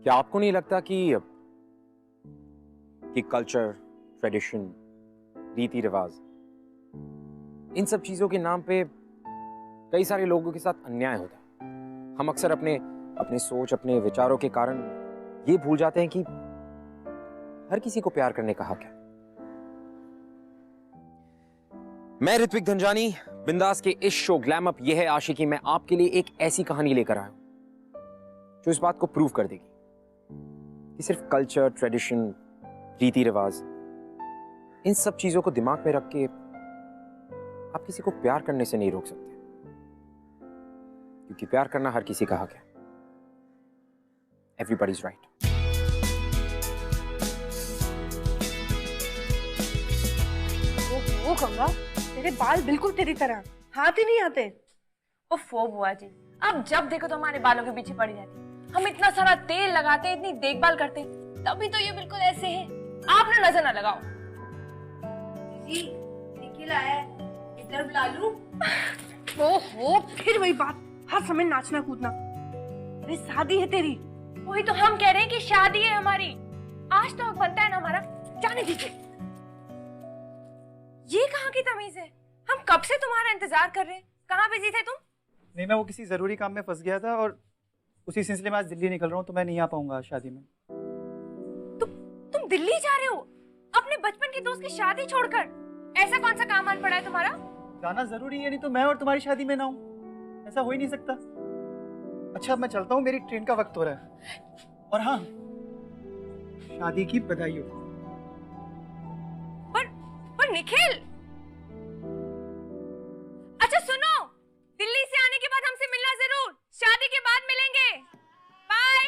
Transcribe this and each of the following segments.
क्या आपको नहीं लगता कि कल्चर, ट्रेडिशन, रीति रिवाज, इन सब चीजों के नाम पे कई सारे लोगों के साथ अन्याय होता है? हम अक्सर अपने सोच, अपने विचारों के कारण ये भूल जाते हैं कि हर किसी को प्यार करने का हक है। मैं ऋत्विक धनजानी, बिंदास के इस शो ग्लैम अप ये है आशिकी में आपके लिए एक ऐसी कहानी लेकर आया हूं जो इस बात को प्रूव कर देगी कि सिर्फ कल्चर, ट्रेडिशन, रीति रिवाज, इन सब चीजों को दिमाग में रख के आप किसी को प्यार करने से नहीं रोक सकते, क्योंकि प्यार करना हर किसी का हक है। Everybody's right. वो गंगा, तेरे बाल बिल्कुल तेरी तरह हाथ ही नहीं आते। ओफो बुआ जी, अब जब देखो तो हमारे बालों के पीछे पड़ी जाती। हम इतना सारा तेल लगाते, इतनी देखभाल करते, तभी तो ये बिल्कुल ऐसे है। आप ना नजर ना लगाओ। जी, निखिल आया है, इधर बुला लूं? ओहो, फिर वही बात, हर समय नाचना कूदना। अरे शादी है तेरी। वही तो हम कह रहे हैं कि शादी है हमारी। आज तो हक बनता है ना हमारा, जाने दीजिए। ये कहाँ की तमीज है? हम कब से तुम्हारा इंतजार कर रहे हैं। कहाँ बिजी थे तुम? नहीं, मैं वो किसी जरूरी काम में फंस गया था और उसी सिलसिले में आज दिल्ली निकल रहा हूँ, तो मैं नहीं आ पाऊंगा शादी में। तुम दिल्ली जा रहे हो अपने बचपन के दोस्त की शादी छोड़कर? ऐसा कौन सा काम आन पड़ा है तुम्हारा? जाना जरूरी है, नहीं तो मैं और तुम्हारी शादी में ना हूँ, ऐसा हो ही नहीं सकता। अच्छा, अब मैं चलता हूँ, मेरी ट्रेन का वक्त हो रहा है। और हाँ, शादी की बधाई हो। पर निखिल, अच्छा सुनो, दिल्ली से आने के बाद हमसे मिलना जरूर। शादी के बाद मिलेंगे। बाय।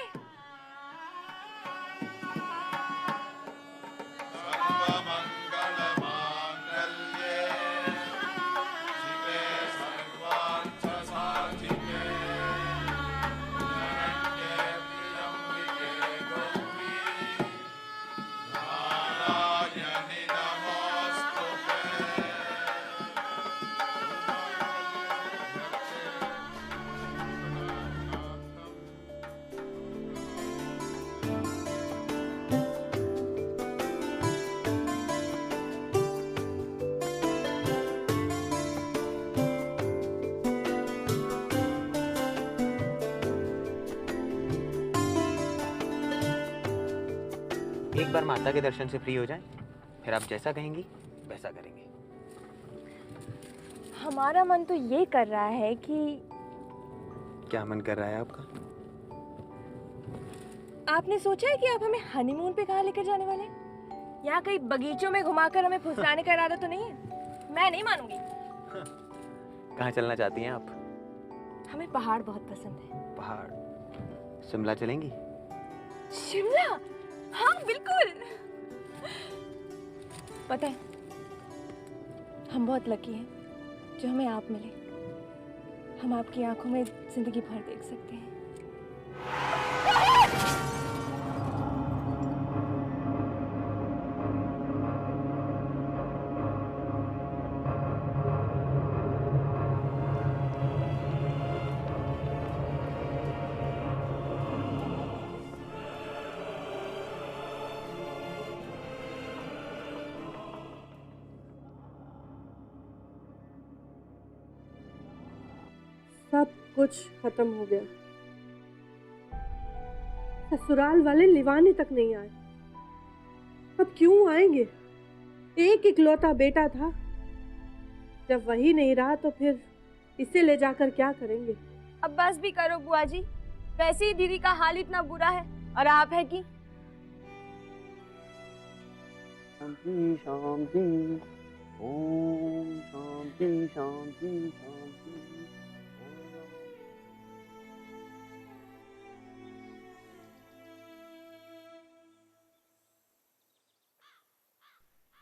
एक बार माता के दर्शन से फ्री हो जाएं, फिर आप जैसा कहेंगी वैसा करेंगे। हमारा मन तो ये कर रहा है कि क्या मन कर रहा है आपका? आपने सोचा है कि आप हमें हनीमून पे कहाँ लेकर जाने वाले हैं? यहाँ कहीं बगीचों में घुमाकर हमें फुसलाने का इरादा तो नहीं है? मैं नहीं मानूंगी। कहाँ चलना चाहती हैं आप? हमें पहाड़ बहुत पसंद है। पहाड़? शिमला चलेंगी? शिमला? हाँ बिल्कुल। पता है, हम बहुत लकी हैं जो हमें आप मिले। हम आपकी आंखों में जिंदगी भर देख सकते हैं। सब कुछ खत्म हो गया। ससुराल वाले लिवाने तक नहीं आए। अब क्यों आएंगे? एक इकलौता बेटा था, जब वही नहीं रहा तो फिर इसे ले जाकर क्या करेंगे? अब बस भी करो बुआ जी, वैसे ही दीदी का हाल इतना बुरा है और आप है कि शांति शांति, ओम शांति शांति शांति।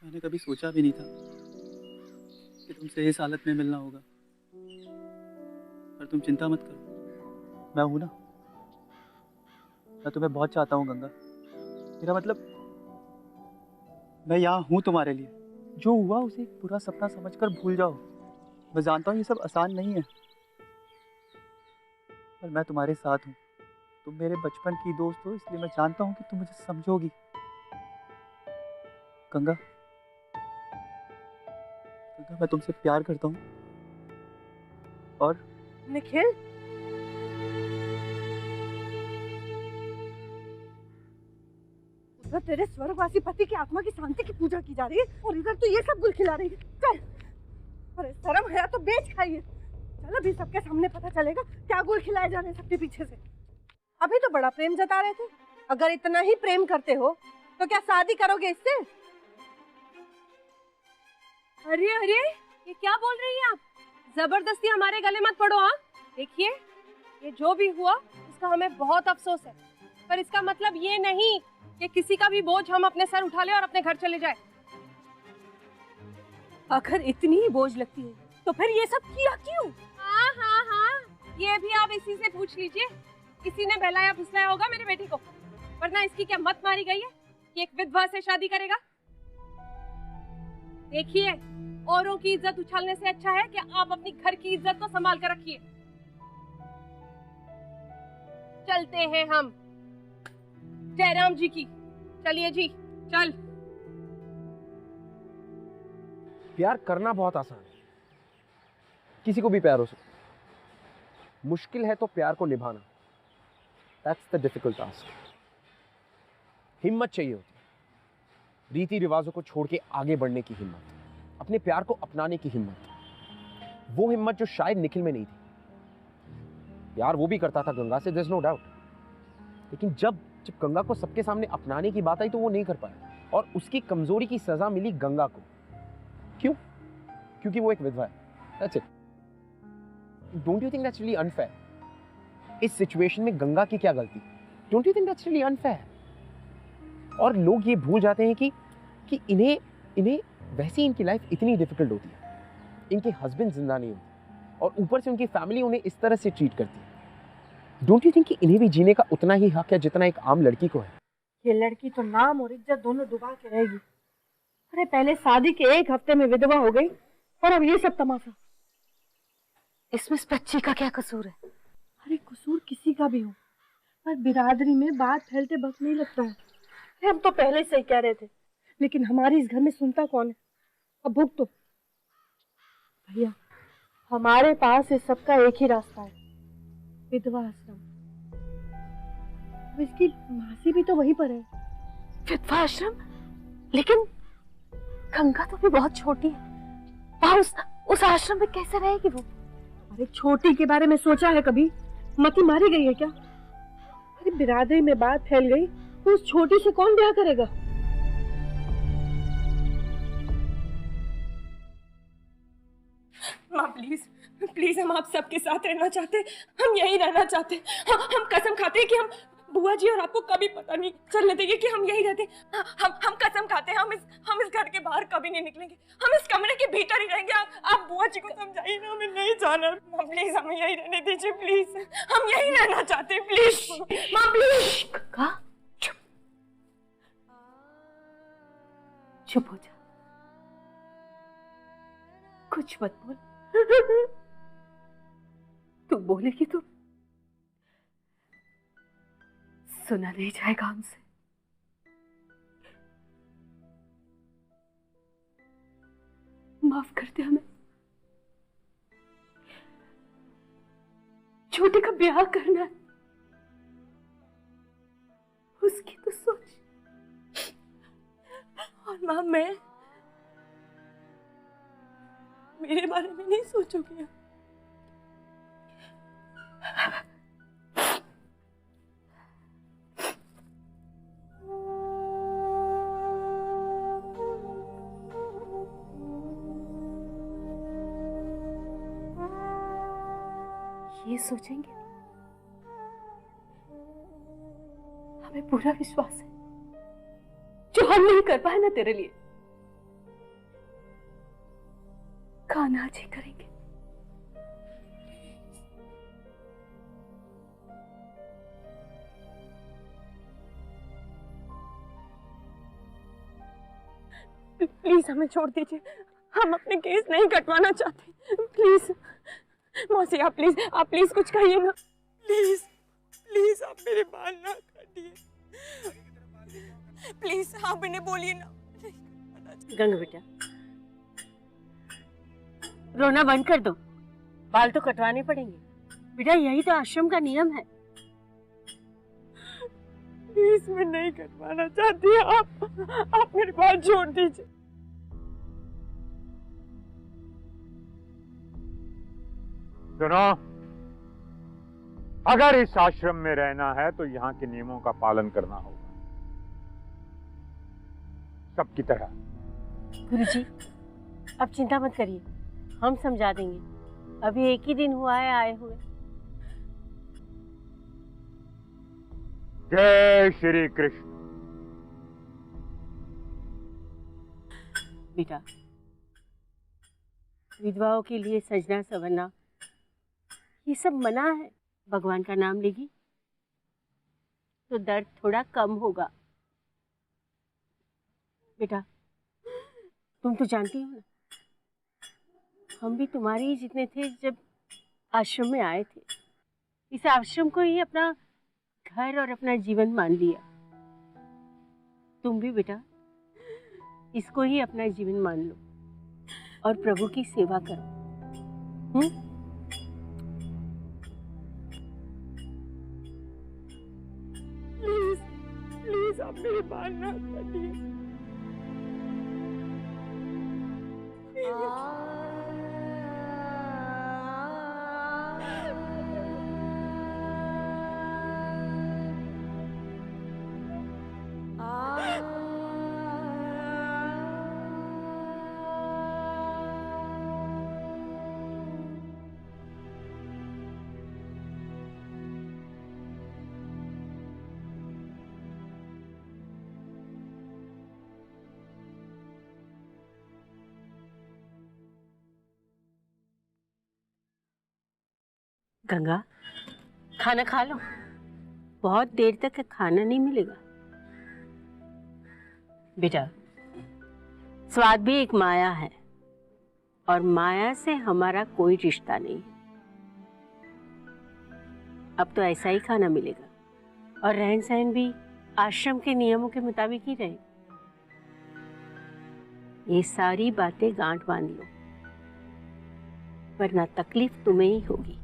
मैंने कभी सोचा भी नहीं था कि तुमसे इस हालत में मिलना होगा, पर तुम चिंता मत करो, मैं हूं ना। मैं तुम्हें बहुत चाहता हूँ गंगा। मेरा मतलब, मैं यहाँ हूँ तुम्हारे लिए। जो हुआ उसे एक बुरा सपना समझकर भूल जाओ। मैं जानता हूँ ये सब आसान नहीं है, पर मैं तुम्हारे साथ हूँ। तुम मेरे बचपन की दोस्त हो, इसलिए मैं जानता हूँ कि तुम मुझे समझोगी। गंगा, गंगा मैं तुमसे प्यार करता हूँ। और निखिल, उधर तेरे स्वर्गवासी पति की आत्मा की शांति की पूजा की जा रही है और इधर तू ये सब गुल खिला रही है। चल, अरे शर्म है तो बेच खाइए। चल, अभी सबके सामने पता चलेगा क्या गुल खिलाए जा रहे हैं सबके पीछे से। अभी तो बड़ा प्रेम जता रहे थे। अगर इतना ही प्रेम करते हो तो क्या शादी करोगे इससे? अरे अरे, ये क्या बोल रही हैं आप? जबरदस्ती हमारे गले मत पड़ो। हाँ, देखिए, ये जो भी हुआ उसका हमें बहुत अफसोस है, पर इसका मतलब ये नहीं कि किसी का भी बोझ हम अपने सर उठा ले और अपने घर चले जाए। अगर इतनी ही बोझ लगती है तो फिर ये सब किया क्यों? हाँ हाँ हाँ, ये भी आप इसी से पूछ लीजिए। किसी ने बहलाया फुसलाया होगा मेरे बेटी को, वरना इसकी क्या मत मारी गई है कि एक विधवा से शादी करेगा। देखिए, औरों की इज्जत उछालने से अच्छा है कि आप अपनी घर की इज्जत को संभाल कर रखिए। चलते हैं हम जयराम जी की। चलिए जी, चल। प्यार करना बहुत आसान है, किसी को भी प्यार हो सकता है। मुश्किल है तो प्यार को निभाना। That's the difficult task. हिम्मत चाहिए होती है, रीति रिवाजों को छोड़ के आगे बढ़ने की हिम्मत, अपने प्यार को अपनाने की हिम्मत। वो हिम्मत जो शायद निखिल में नहीं थी। प्यार वो भी करता था गंगा से, देयर इज नो डाउट, लेकिन जब गंगा को सबके सामने अपनाने की बात आई तो वो नहीं कर पाया और उसकी कमजोरी की सजा मिली गंगा को। क्यों? क्योंकि वो एक विधवा है। That's it. Don't you think that's really unfair? इस सिचुएशन में गंगा की क्या गलती? Don't you think that's really unfair? और लोग ये भूल जाते हैं कि इन्हें वैसे ही इनकी लाइफ इतनी डिफिकल्ट होती है, इनके हस्बैंड जिंदा नहीं होते और ऊपर से उनकी फैमिली उन्हें इस तरह से ट्रीट करती है। डोंट यू थिंक कि इन्हें भी जीने का उतना ही हक है जितना एक आम लड़की को है? ये लड़की तो नाम और इज्जत दोनों डुबा के रहेगी। अरे पहले शादी के एक हफ्ते में विधवा हो गई और अब ये सब तमाशा। इसमें इस बच्ची का क्या कसूर है? अरे कसूर किसी का भी हो, पर बिरादरी में बात फैलते वक्त नहीं लगता है। हम तो पहले से ही कह रहे थे, लेकिन हमारे इस घर में सुनता कौन है? अब भुग तो भैया, हमारे पास इस सबका एक ही रास्ता है, विधवा आश्रम। इसकी मासी भी तो वहीं पर है। विधवा आश्रम? लेकिन गंगा तो भी बहुत छोटी है, वहाँ उस आश्रम में कैसे रहेगी वो? अरे छोटी के बारे में सोचा है कभी? मती मारी गई है क्या? अरे बिरादरी में बात फैल गई तो उस छोटी से कौन ब्याह करेगा? माँ प्लीज प्लीज, हम आप सबके साथ रहना चाहते, हम यहीं रहना चाहते। हम कसम खाते हैं कि हम बुआ जी और आपको कभी पता नहीं चलने देंगे कि हम यहीं रहते। हम कसम खाते हैं, हम इस घर के बाहर कभी नहीं निकलेंगे, हम इस कमरे के भीतर ही रहेंगे। आप बुआ जी को समझाइए ना, हमें नहीं जाना। माँ प्लीज, हमें यहीं रहने दीजिए प्लीज, हम यहीं रहना चाहते हैं प्लीज। माँ प्लीज। गंगा चुप चुप हो जा, कुछ मत बोल। तू बोलेगी तो सुना नहीं जाएगा हमसे। माफ कर दे हमें। छोटे का ब्याह करना है, उसकी तो सोच। और मां, मैं मेरे बारे में नहीं सोचोगी? ये सोचेंगे? हमें पूरा विश्वास है, जो हम नहीं कर पाए ना तेरे लिए, कान्हा जी करेंगे। प्लीज हमें छोड़ दीजिए, हम अपने केस नहीं कटवाना चाहते। प्लीज मौसी, आप प्लीज कुछ कहिए ना। प्लीज प्लीज आप मेरे बाल ना काटिए, प्लीज आप इन्हें बोलिए ना। गंगा बेटा, रोना बंद कर दो, बाल तो कटवाने पड़ेंगे बेटा, यही तो आश्रम का नियम है। प्लीज मैं नहीं कटवाना चाहती, आप मेरे बाल छोड़ दीजिए। सुनो, अगर इस आश्रम में रहना है तो यहाँ के नियमों का पालन करना होगा, सबकी तरह। गुरुजी, अब चिंता मत करिए, हम समझा देंगे, अभी एक ही दिन हुआ है आए हुए। जय श्री कृष्ण। बेटा, विधवाओं के लिए सजना संवरना ये सब मना है। भगवान का नाम लेगी तो दर्द थोड़ा कम होगा। बेटा, तुम तो जानती हो ना, हम भी तुम्हारे ही जितने थे जब आश्रम में आए थे। इस आश्रम को ही अपना घर और अपना जीवन मान लिया। तुम भी बेटा इसको ही अपना जीवन मान लो और प्रभु की सेवा करो। प्लीज प्लीज आप मेरे बाल ना काटिए। गंगा, खाना खा लो, बहुत देर तक खाना नहीं मिलेगा। बेटा, स्वाद भी एक माया है और माया से हमारा कोई रिश्ता नहीं है। अब तो ऐसा ही खाना मिलेगा और रहन सहन भी आश्रम के नियमों के मुताबिक ही रहे। ये सारी बातें गांठ बांध लो, वरना तकलीफ तुम्हें ही होगी।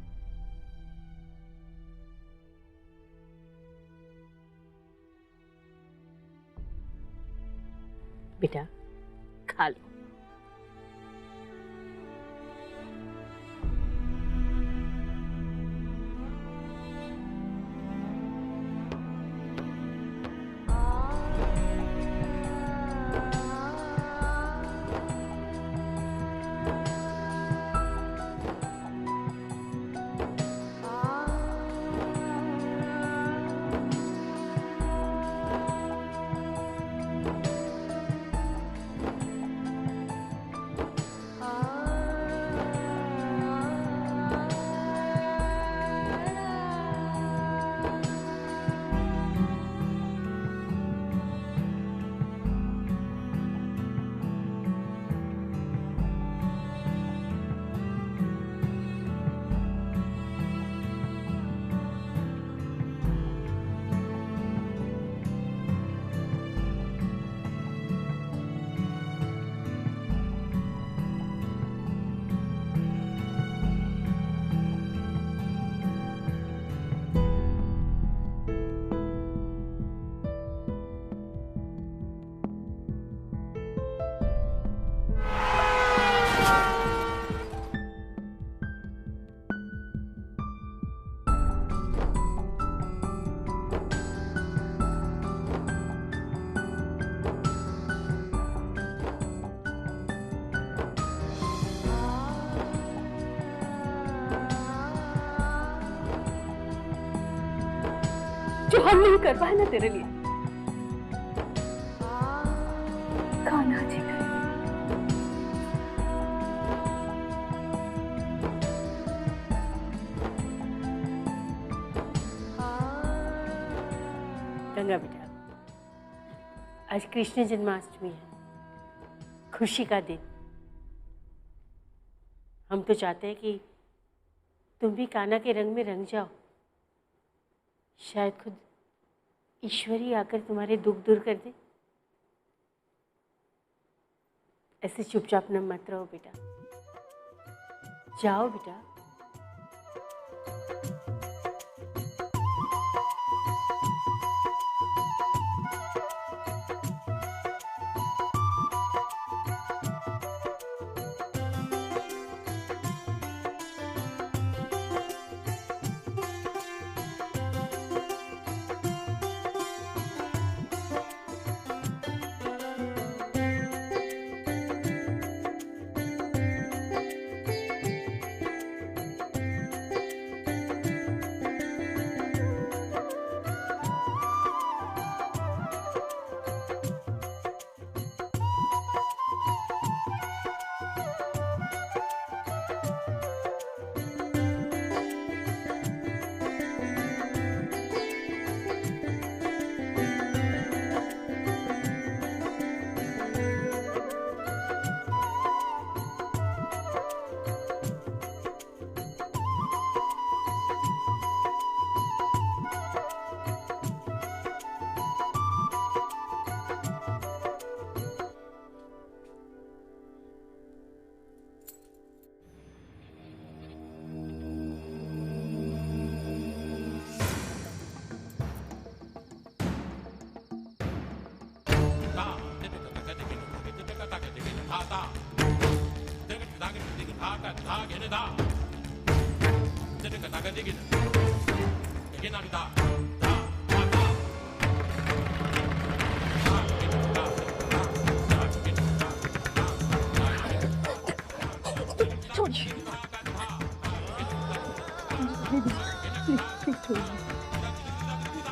बेटा, खा लो। जो हम नहीं कर पाए ना तेरे लिए, खाना जी करेंगे। गंगा बेटा, आज कृष्ण जन्माष्टमी है, खुशी का दिन। हम तो चाहते हैं कि तुम भी कान्हा के रंग में रंग जाओ शायद खुद ईश्वर ही आकर तुम्हारे दुख दूर कर दे। ऐसे चुपचाप न मत रहो बेटा, जाओ बेटा।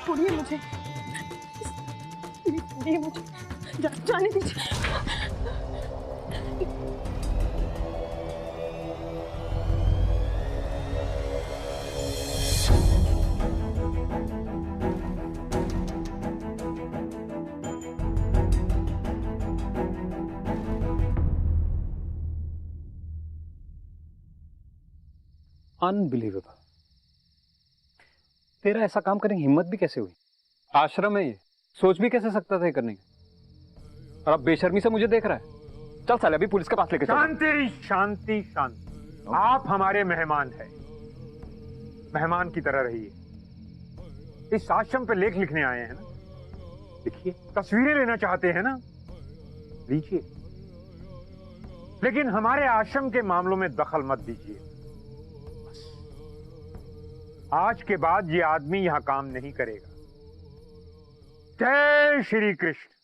छोड़िए मुझे, छोड़िए मुझे, जाने दीजिए। अनबिलीवेबल। तेरा ऐसा काम करने की हिम्मत भी कैसे हुई? आश्रम है ये, सोच भी कैसे सकता था ये करने की? और अब बेशर्मी से मुझे देख रहा है। चल साले अभी पुलिस के पास लेके चल। शांति शांति शांति, आप हमारे मेहमान हैं, मेहमान की तरह रहिए। इस आश्रम पे लेख लिखने आए हैं ना, लिखिए। तस्वीरें लेना चाहते हैं ना, लीजिए, लेकिन हमारे आश्रम के मामलों में दखल मत दीजिए। आज के बाद ये आदमी यहां काम नहीं करेगा। जय Shri Krishna.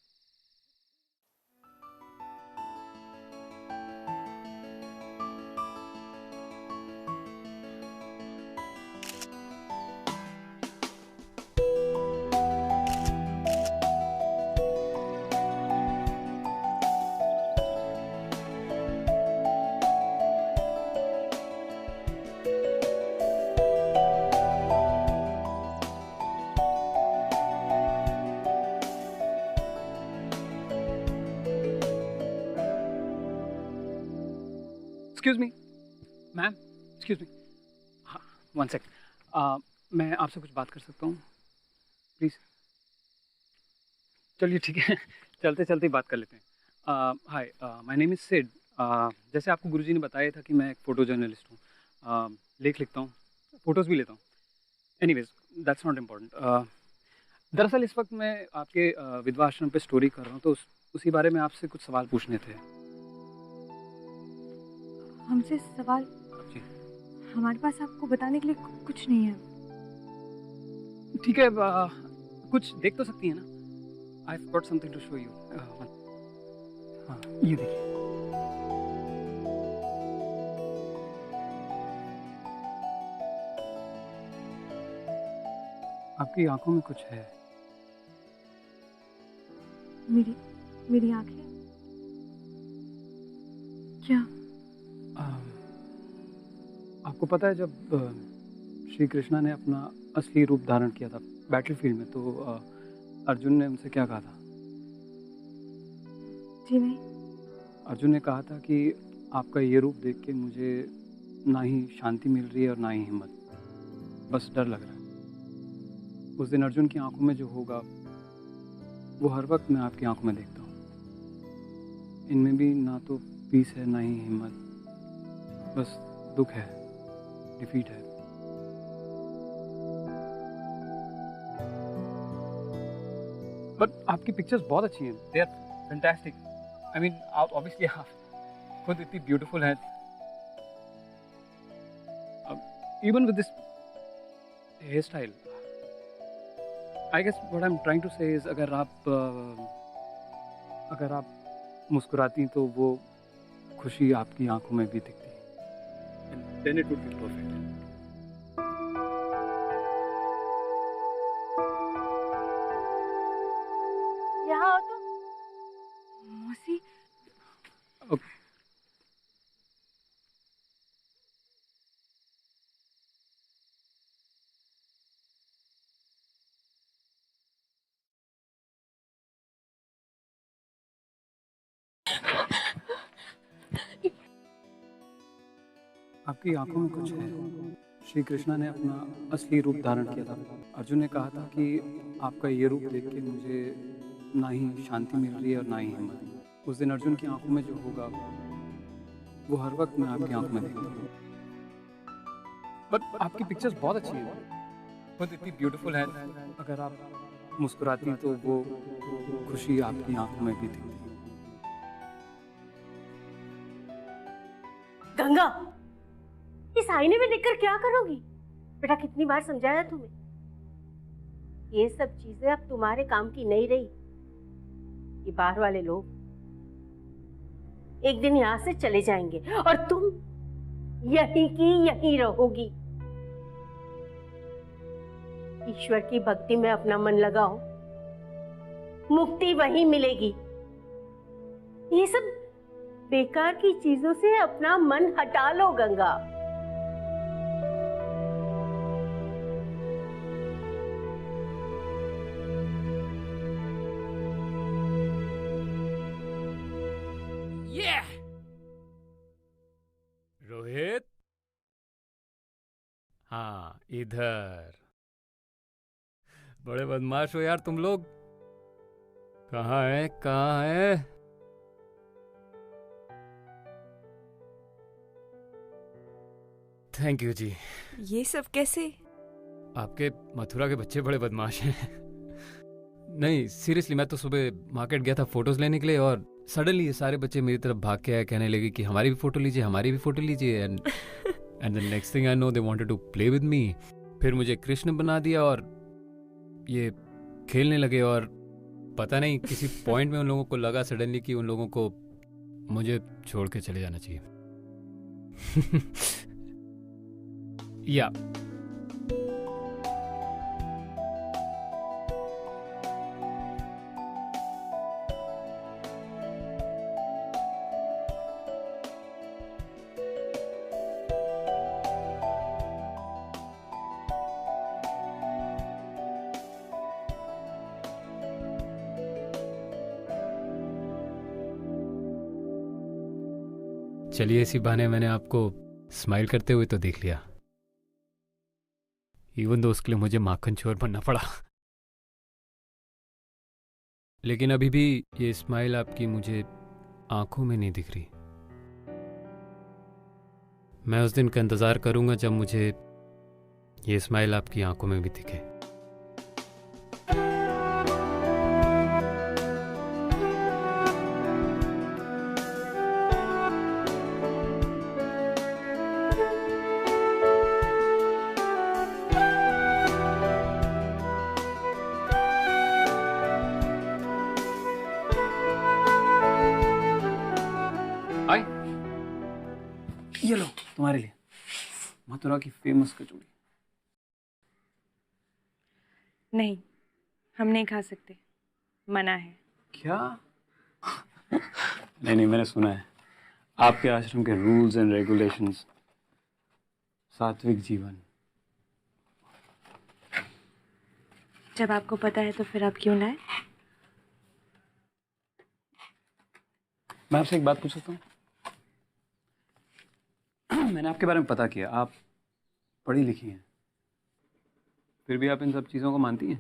Excuse me ma'am, excuse me, हाँ 1 सेकंड, मैं आपसे कुछ बात कर सकता हूँ प्लीज़? चलिए ठीक है, चलते चलते बात कर लेते हैं। हाय, माय नेम इज़ सिड। जैसे आपको गुरुजी ने बताया था कि मैं एक फ़ोटो जर्नलिस्ट हूँ, लेख लिखता हूँ, फ़ोटोज़ भी लेता हूँ। Anyways that's not important. दरअसल इस वक्त मैं आपके विधवा आश्रम पे स्टोरी कर रहा हूँ, तो उसी बारे में आपसे कुछ सवाल पूछने थे। हमसे सवाल? जी। हमारे पास आपको बताने के लिए कुछ नहीं है। ठीक है, कुछ देख तो सकती हैं ना? I've got something to show you. हाँ, ये देखिए। आपकी आंखों में कुछ है। मेरी आंखें? क्या? आपको पता है जब श्री कृष्णा ने अपना असली रूप धारण किया था बैटलफील्ड में, तो अर्जुन ने उनसे क्या कहा था? जी नहीं। अर्जुन ने कहा था कि आपका ये रूप देख के मुझे ना ही शांति मिल रही है और ना ही हिम्मत, बस डर लग रहा है। उस दिन अर्जुन की आंखों में जो होगा वो हर वक्त मैं आपकी आंखों में देखता हूँ। इनमें भी ना तो पीस है ना ही हिम्मत, बस दुख है, डिफीट है। बट आपकी पिक्चर्स बहुत अच्छी हैं, they are fantastic. I mean आप ऑब्वियसली आप खुद इतनी ब्यूटीफुल हैं। Even with this hair style, I guess what I am trying to say is अगर आप मुस्कुराती तो वो खुशी आपकी आंखों में भी दिखती, and then it would be perfect. यहाँ आओ तो। मौसी, आपकी आंखों में कुछ है। श्री कृष्णा ने अपना असली रूप धारण किया था। अर्जुन ने कहा था कि आपका ये रूप देख के मुझे ना ही शांति मिल रही है और ना ही हिम्मत। उस दिन अर्जुन की आंखों में जो होगा वो हर वक्त मैं आपकी आंखों में देखता हूँ। बट आपकी पिक्चर्स बहुत अच्छी हैं, खुद इतनी ब्यूटीफुल हैं। अगर आप मुस्कुराती तो वो खुशी आपकी आंखों में भी दिखती। गंगा, इस आईने में देखकर क्या करोगी? बेटा कितनी बार समझाया तुम्हें, ये सब चीजें अब तुम्हारे काम की नहीं रही। ये बाहर वाले लोग एक दिन यहां से चले जाएंगे और तुम यहीं की यहीं रहोगी। ईश्वर की भक्ति में अपना मन लगाओ, मुक्ति वहीं मिलेगी। ये सब बेकार की चीजों से अपना मन हटा लो गंगा। रोहित, हाँ इधर। बड़े बदमाश हो यार तुम लोग। कहाँ है कहाँ है? थैंक यू जी। ये सब कैसे? आपके मथुरा के बच्चे बड़े बदमाश हैं। नहीं सीरियसली, मैं तो सुबह मार्केट गया था फोटोज लेने के लिए और सडनली ये सारे बच्चे मेरी तरफ भाग के आए, कहने लगे कि हमारी भी फोटो लीजिए, हमारी भी फोटो लीजिए। And the next thing I know they wanted to play with me. फिर मुझे कृष्ण बना दिया और ये खेलने लगे और पता नहीं किसी पॉइंट में उन लोगों को लगा सडनली कि उन लोगों को मुझे छोड़ के चले जाना चाहिए। या चलिए इसी बहाने मैंने आपको स्माइल करते हुए तो देख लिया, इवन दो उसके लिए मुझे माखन चोर बनना पड़ा। लेकिन अभी भी ये स्माइल आपकी मुझे आंखों में नहीं दिख रही। मैं उस दिन का इंतजार करूंगा जब मुझे ये स्माइल आपकी आंखों में भी दिखे। ये लो तुम्हारे लिए मथुरा की फेमस कचौड़ी। नहीं, हम नहीं खा सकते, मना है। क्या? नहीं, मैंने सुना है आपके आश्रम के रूल्स एंड रेगुलेशंस, सात्विक जीवन। जब आपको पता है तो फिर आप क्यों लाए? मैं आपसे एक बात पूछ सकता हूँ? मैंने आपके बारे में पता किया, आप पढ़ी लिखी हैं, फिर भी आप इन सब चीज़ों को मानती हैं?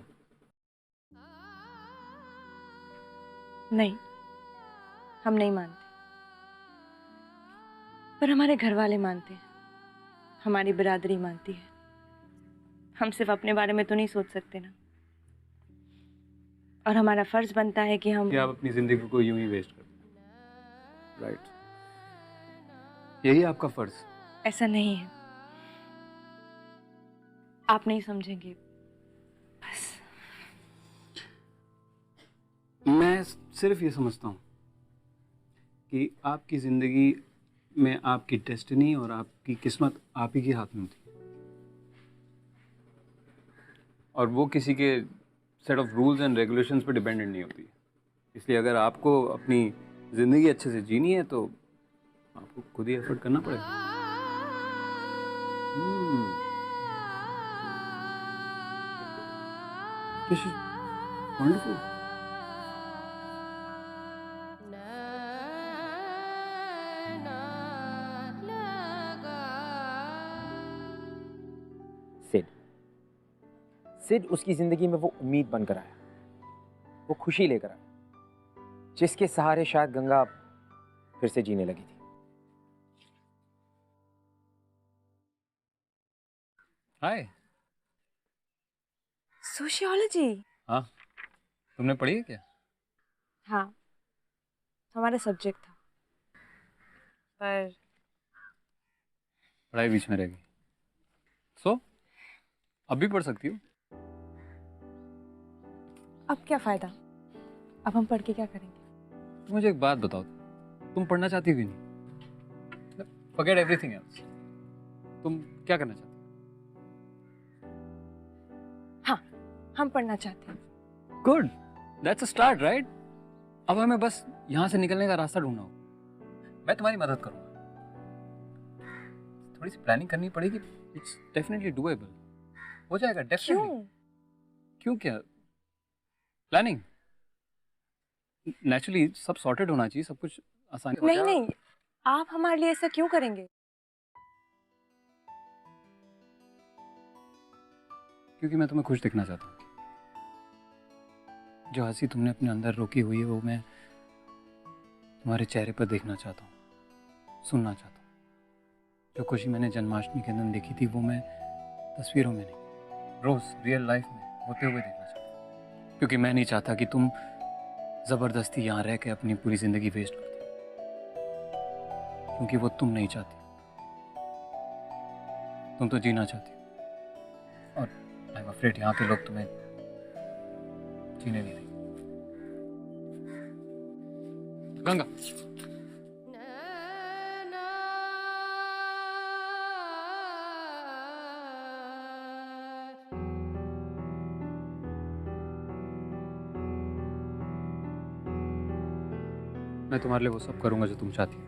नहीं, हम नहीं मानते, पर हमारे घर वाले मानते हैं, हमारी बिरादरी मानती है। हम सिर्फ अपने बारे में तो नहीं सोच सकते ना, और हमारा फर्ज बनता है कि हम आप अपनी जिंदगी को यूं ही वेस्ट करते हैं, राइट? यही आपका फर्ज। ऐसा नहीं है, आप नहीं समझेंगे बस। मैं सिर्फ ये समझता हूँ कि आपकी ज़िंदगी में आपकी डेस्टिनी और आपकी किस्मत आप ही के हाथ में होती है, और वो किसी के set of rules and regulations पे डिपेंडेंट नहीं होती है। इसलिए अगर आपको अपनी ज़िंदगी अच्छे से जीनी है तो आपको खुद ही एफर्ट करना पड़ेगा। This is wonderful. सिड उसकी जिंदगी में वो उम्मीद बनकर आया, वो खुशी लेकर आया, जिसके सहारे शायद गंगा फिर से जीने लगी थी। हाय। सोशियोलॉजी? हाँ, तुमने पढ़ी है क्या? हाँ, हमारा सब्जेक्ट था, पर पढ़ाई बीच में रह गई। सो अब भी पढ़ सकती हो। अब क्या फायदा, अब हम पढ़ के क्या करेंगे? मुझे एक बात बताओ, तुम पढ़ना चाहती हो कि नहीं? फॉरगेट एवरीथिंग एल्स, तुम क्या करना चाहती हो? हाँ, हम पढ़ना चाहते हैं। Good, that's a start, right? अब हमें बस यहाँ से निकलने का रास्ता ढूंढना होगा। मैं तुम्हारी मदद करूँगा। थोड़ी सी प्लानिंग करनी पड़ेगी। इट्स डेफिनेटली डूएबल, हो जाएगा डेफिनेटली। क्यों? क्यों क्या? प्लानिंग नेचुरली सब सॉर्टेड होना चाहिए, सब कुछ आसानी। नहीं नहीं, आप हमारे लिए ऐसा क्यों करेंगे? क्योंकि मैं तुम्हें खुश दिखना चाहता हूँ। जो हंसी तुमने अपने अंदर रोकी हुई है वो मैं तुम्हारे चेहरे पर देखना चाहता हूँ, सुनना चाहता हूँ। जो खुशी मैंने जन्माष्टमी के दिन देखी थी वो मैं तस्वीरों में नहीं, रोज रियल लाइफ में होते हुए देखना चाहता हूँ। क्योंकि मैं नहीं चाहता कि तुम जबरदस्ती यहाँ रह के अपनी पूरी जिंदगी वेस्ट कर दो, क्योंकि वो तुम नहीं चाहती, तुम तो जीना चाहती हो। और आई एम अफ्रेड यहाँ के लोग तुम्हें जीने नहीं देंगे। गंगा, मैं तुम्हारे लिए वो सब करूंगा जो तुम चाहती हो।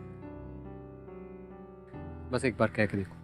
बस एक बार कह के देखो।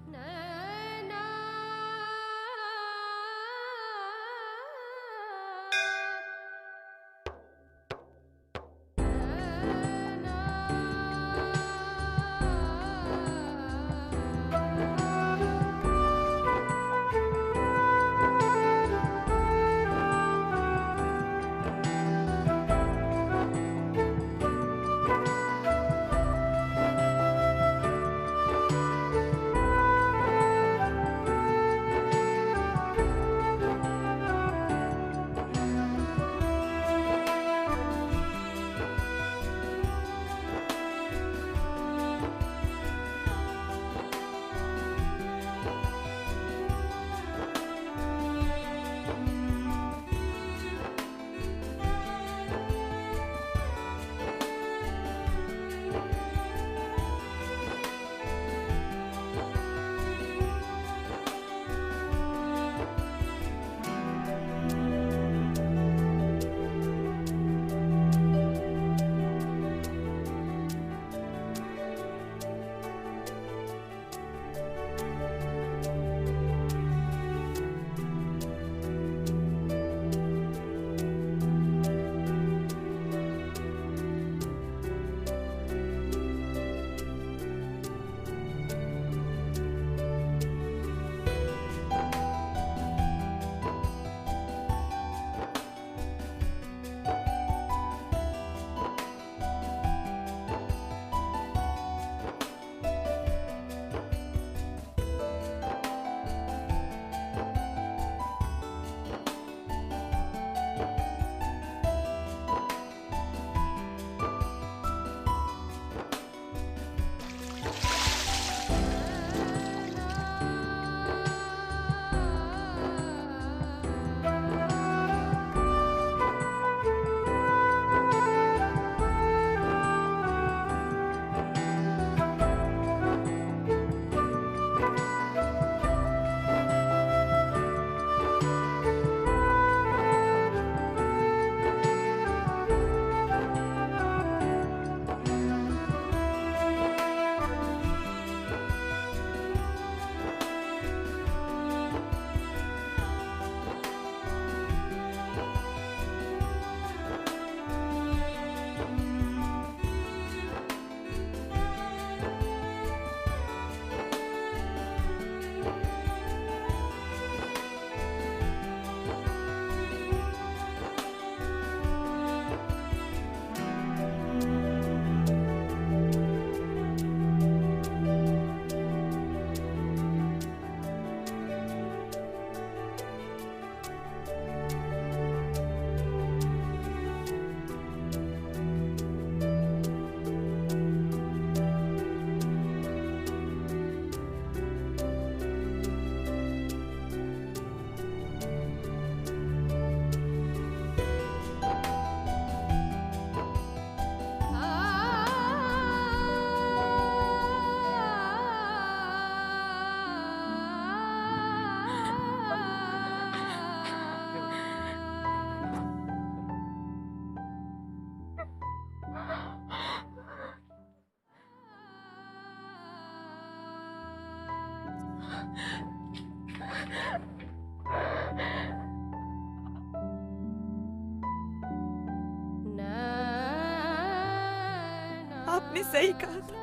आपने सही कहा था,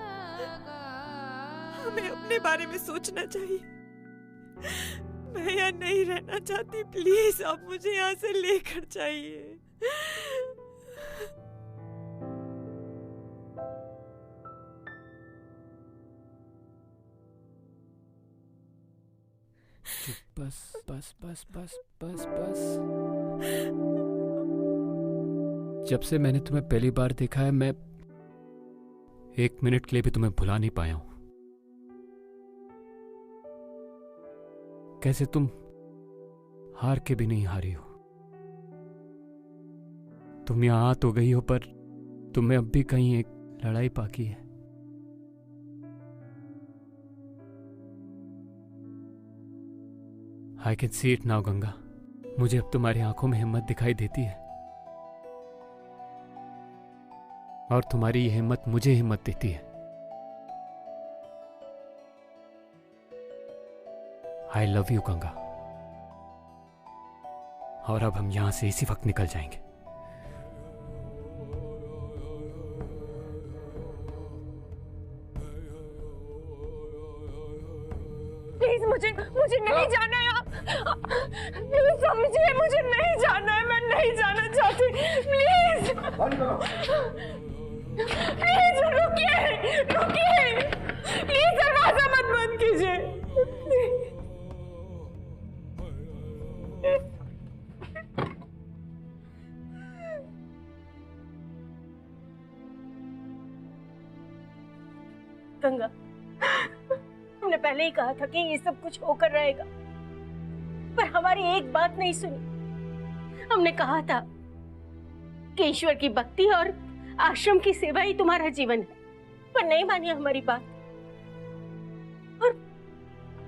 हमें अपने बारे में सोचना चाहिए। मैं यहाँ नहीं रहना चाहती, प्लीज आप मुझे यहाँ से लेकर जाइए। बस बस बस बस बस बस। जब से मैंने तुम्हें पहली बार देखा है, मैं एक मिनट के लिए भी तुम्हें भुला नहीं पाया हूं। कैसे तुम हार के भी नहीं हारी हो। तुम यहां आ तो गई हो, पर तुम्हें अब भी कहीं एक लड़ाई बाकी है। I can see it now Ganga. मुझे अब तुम्हारी आंखों में हिम्मत दिखाई देती है, और तुम्हारी ये हिम्मत मुझे हिम्मत देती है। आई लव यू गंगा, और अब हम यहां से इसी वक्त निकल जाएंगे। प्लीज मुझे नहीं जाना है आप। प्लीज समझिए, मुझे नहीं जाना है, मैं नहीं जाना चाहती। प्लीज प्लीज रुकिए, प्लीज दरवाजा मत बंद कीजिए। गंगा, हमने पहले ही कहा था कि ये सब कुछ होकर रहेगा, पर हमारी एक बात नहीं सुनी। हमने कहा था कि ईश्वर की भक्ति और आश्रम की सेवा ही तुम्हारा जीवन है, पर नहीं मानी हमारी बात। और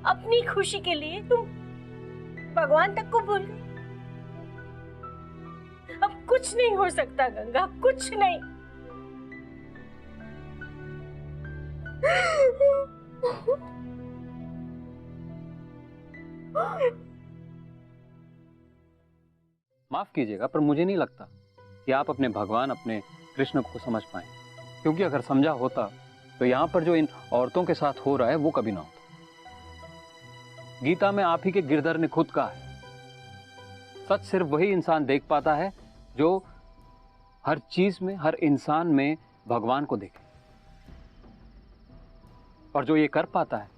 अपनी खुशी के लिए तुम भगवान तक को भूल गई। अब कुछ नहीं हो सकता गंगा, कुछ नहीं। माफ कीजिएगा, पर मुझे नहीं लगता कि आप अपने भगवान, अपने कृष्ण को समझ पाए, क्योंकि अगर समझा होता तो यहाँ पर जो इन औरतों के साथ हो रहा है वो कभी ना होता। गीता में आप ही के गिरधर ने खुद कहा है, सच सिर्फ वही इंसान देख पाता है जो हर चीज में, हर इंसान में भगवान को देखे, और जो ये कर पाता है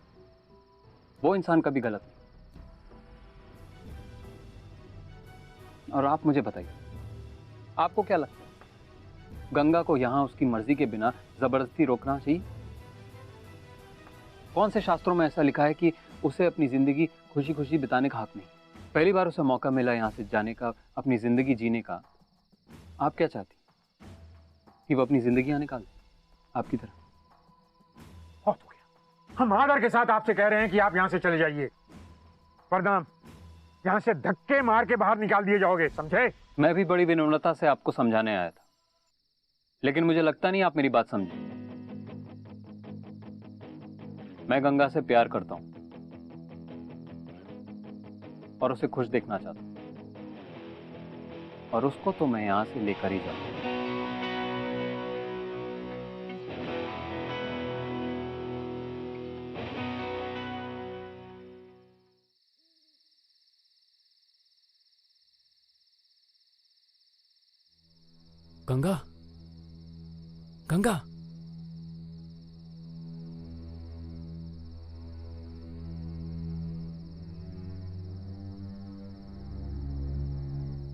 वो इंसान कभी गलत नहीं। और आप मुझे बताइए, आपको क्या लगता है, गंगा को यहां उसकी मर्जी के बिना जबरदस्ती रोकना चाहिए? कौन से शास्त्रों में ऐसा लिखा है कि उसे अपनी जिंदगी खुशी खुशी बिताने का हक नहीं? पहली बार उसे मौका मिला यहां से जाने का, अपनी जिंदगी जीने का। आप क्या चाहती कि वो अपनी जिंदगी निकाल दे आपकी तरह? बहुत हो गया। हम आदर के साथ आपसे कह रहे हैं कि आप यहां से चले जाइए, वरना यहां से धक्के मार के बाहर निकाल दिए जाओगे, समझे? मैं भी बड़ी विनम्रता से आपको समझाने आया था, लेकिन मुझे लगता नहीं आप मेरी बात समझे। मैं गंगा से प्यार करता हूं और उसे खुश देखना चाहता हूं, और उसको तो मैं यहां से लेकर ही जाऊंगा। गंगा, गंगा,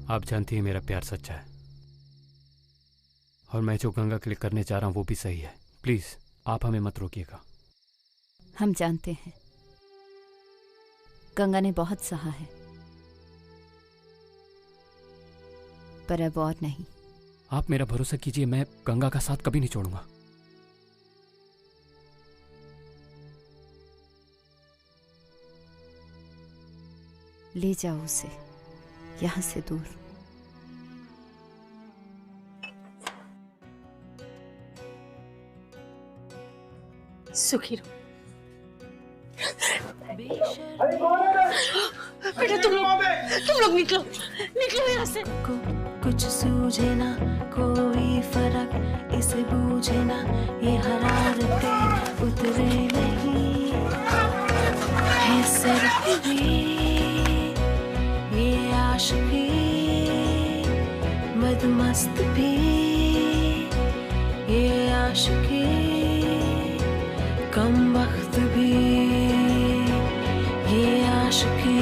आप जानती हैं मेरा प्यार सच्चा है, और मैं जो गंगा के लिए करने जा रहा हूं वो भी सही है। प्लीज आप हमें मत रोकिएगा। हम जानते हैं गंगा ने बहुत सहा है, पर अब और नहीं। आप मेरा भरोसा कीजिए, मैं गंगा का साथ कभी नहीं छोड़ूंगा। ले जाओ उसे यहां से दूर। सुखी रहो। बेटा तुम लोग निकलो यहाँ से। कुछ सूझे ना कोई फर्क इसे बूझे ना ये हरारतें उतरे नहीं है सिर्फ ये आशिकी मदमस्त भी ये आशिकी कम वक्त भी ये आशिकी।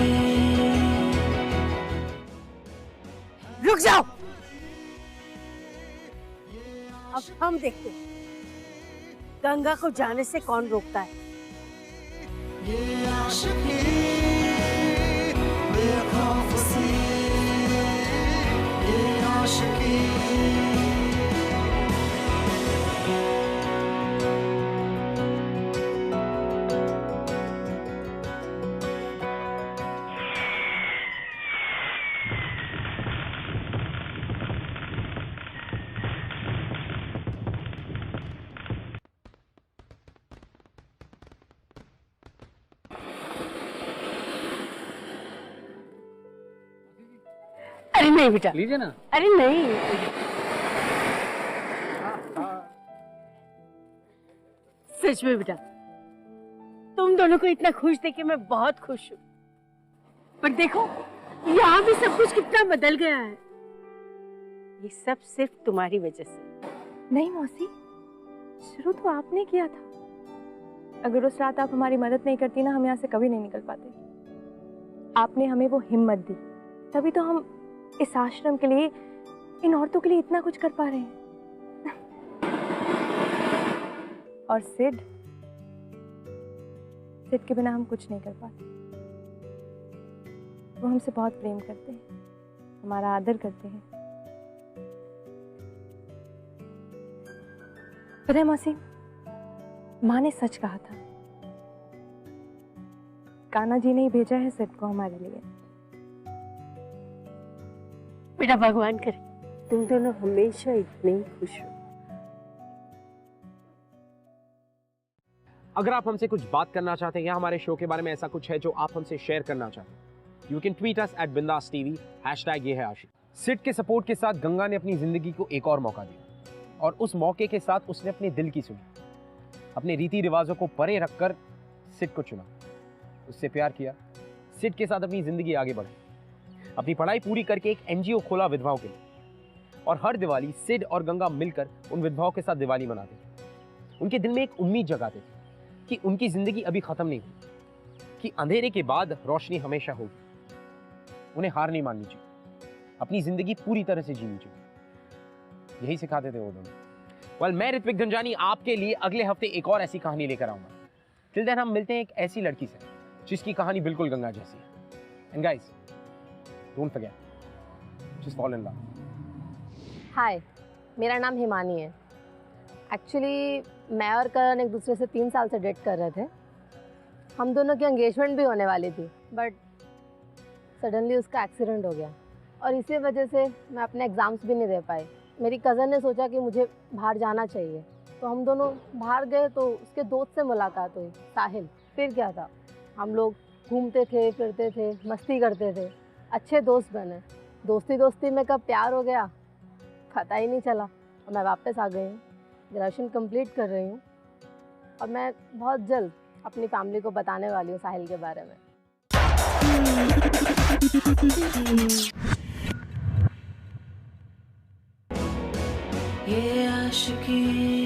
रुक जाओ, अब हम देखते हैं गंगा को जाने से कौन रोकता है। ये आशिकी बेखौफ सी ये आशिकी। अरे नहीं बेटा, लीजिए ना। अरे नहीं, सच में बेटा तुम दोनों को इतना खुश देख के मैं बहुत खुश हूँ। पर देखो यहाँ भी सब कुछ कितना बदल गया है। ये सब सिर्फ तुम्हारी वजह से। नहीं मौसी, शुरू तो आपने किया था। अगर उस रात आप हमारी मदद नहीं करती ना, हम यहाँ से कभी नहीं निकल पाते। आपने हमें वो हिम्मत दी, तभी तो हम इस आश्रम के लिए, इन औरतों के लिए इतना कुछ कर पा रहे हैं। और सिड के बिना हम कुछ नहीं कर पाते। वो हमसे बहुत प्रेम करते हैं, हमारा आदर करते हैं। पता है मौसी, माँ ने सच कहा था। कान्हा जी ने ही भेजा है सिड को हमारे लिए। बेटा भगवान करे तुम दोनों हमेशा इतने ही खुश हो। अगर आप हमसे कुछ बात करना चाहते हैं या हमारे शो के बारे में ऐसा कुछ है जो आप हमसे शेयर करना चाहते हैं, you can tweet us @bindaastv #ये है आशिक। सिड के सपोर्ट के साथ गंगा ने अपनी जिंदगी को एक और मौका दिया और उस मौके के साथ उसने अपने दिल की सुनी। अपने रीति रिवाजों को परे रखकर सिड को चुना, उससे प्यार किया, सिड के साथ अपनी जिंदगी आगे बढ़ी, अपनी पढ़ाई पूरी करके एक NGO खोला विधवाओं के लिए। और हर दिवाली सिड और गंगा मिलकर उन विधवाओं के साथ दिवाली मनाते थे। उनके दिल में एक उम्मीद जगाते थे कि उनकी जिंदगी अभी खत्म नहीं हुई, कि अंधेरे के बाद रोशनी हमेशा होगी। उन्हें हार नहीं माननी चाहिए, अपनी जिंदगी पूरी तरह से जीनी चाहिए। यही सिखाते थे वो दोनों। मैं ऋत्विक धनजानी आपके लिए अगले हफ्ते एक और ऐसी कहानी लेकर आऊंगा। टिल देन हम मिलते हैं एक ऐसी लड़की से जिसकी कहानी बिल्कुल गंगा जैसी है। And guys, don't forget, just fall in love. Hi, मेरा नाम हिमानी है। एक्चुअली मैं और करण एक दूसरे से 3 साल से डेट कर रहे थे। हम दोनों की एंगेजमेंट भी होने वाली थी, बट सडनली उसका एक्सीडेंट हो गया और इसी वजह से मैं अपने एग्ज़ाम्स भी नहीं दे पाई। मेरी कज़न ने सोचा कि मुझे बाहर जाना चाहिए, तो हम दोनों बाहर गए तो उसके दोस्त से मुलाकात हुई, साहिल। फिर क्या था, हम लोग घूमते थे, फिरते थे, मस्ती करते थे, अच्छे दोस्त बने। दोस्ती दोस्ती में कब प्यार हो गया पता ही नहीं चला। और मैं वापस आ गई हूँ, ग्रेजुएशन कंप्लीट कर रही हूँ और मैं बहुत जल्द अपनी फैमिली को बताने वाली हूँ साहिल के बारे में। ये आशिकी